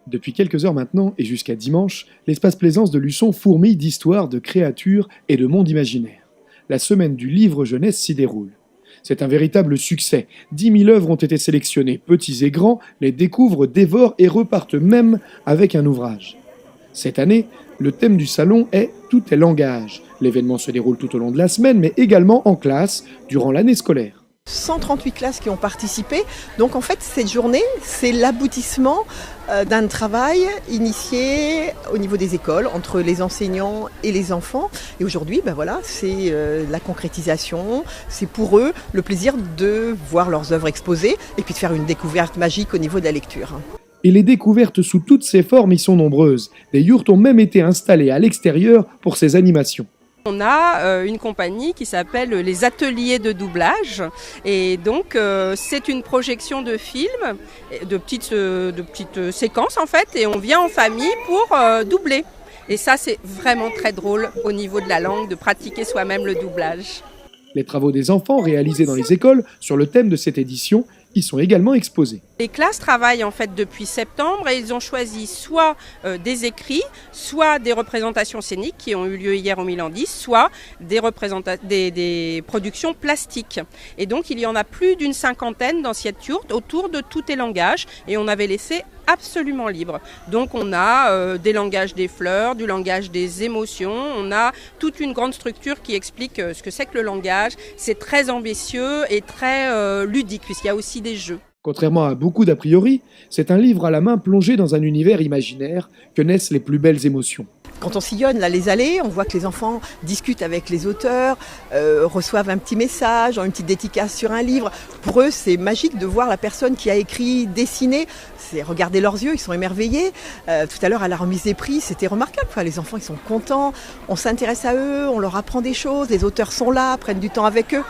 Depuis quelques heures maintenant, et jusqu'à dimanche, l'espace Plaisance de Luçon fourmille d'histoires, de créatures et de mondes imaginaires. La semaine du livre jeunesse s'y déroule. C'est un véritable succès. 10 000 œuvres ont été sélectionnées. Petits et grands les découvrent, dévorent et repartent même avec un ouvrage. Cette année, le thème du salon est « Tout est langage ». L'événement se déroule tout au long de la semaine, mais également en classe, durant l'année scolaire. 138 classes qui ont participé. Donc en fait, cette journée, c'est l'aboutissement d'un travail initié au niveau des écoles, entre les enseignants et les enfants. Et aujourd'hui, c'est la concrétisation. C'est pour eux le plaisir de voir leurs œuvres exposées et puis de faire une découverte magique au niveau de la lecture. Et les découvertes sous toutes ses formes y sont nombreuses. Des yourtes ont même été installées à l'extérieur pour ces animations. On a une compagnie qui s'appelle les ateliers de doublage et donc c'est une projection de films, de petites séquences en fait, et on vient en famille pour doubler. Et ça c'est vraiment très drôle au niveau de la langue de pratiquer soi-même le doublage. Les travaux des enfants réalisés dans les écoles sur le thème de cette édition y sont également exposés. Les classes travaillent en fait depuis septembre et ils ont choisi soit des écrits, soit des représentations scéniques qui ont eu lieu hier au Milan 10, soit des productions plastiques. Et donc il y en a plus d'une cinquantaine dans cette yourte autour de tous les langages et on avait laissé absolument libre. Donc on a des langages des fleurs, du langage des émotions, on a toute une grande structure qui explique ce que c'est que le langage. C'est très ambitieux et très ludique puisqu'il y a aussi des jeux. Contrairement à beaucoup d'a priori, c'est un livre à la main plongé dans un univers imaginaire que naissent les plus belles émotions. Quand on sillonne là, les allées, on voit que les enfants discutent avec les auteurs, reçoivent un petit message, ont une petite dédicace sur un livre. Pour eux, c'est magique de voir la personne qui a écrit, dessiné. C'est regarder leurs yeux, ils sont émerveillés. Tout à l'heure, à la remise des prix, c'était remarquable. Les enfants, ils sont contents. On s'intéresse à eux, on leur apprend des choses. Les auteurs sont là, prennent du temps avec eux.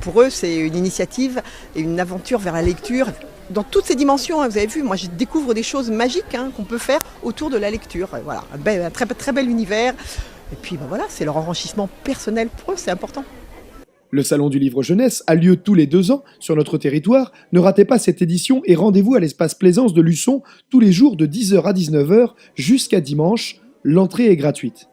Pour eux, c'est une initiative et une aventure vers la lecture. Dans toutes ces dimensions, vous avez vu, moi je découvre des choses magiques qu'on peut faire autour de la lecture. Voilà, un très, très bel univers. Et puis c'est leur enrichissement personnel pour eux, c'est important. Le Salon du Livre Jeunesse a lieu tous les 2 ans sur notre territoire. Ne ratez pas cette édition et rendez-vous à l'espace Plaisance de Luçon tous les jours de 10h à 19h jusqu'à dimanche. L'entrée est gratuite.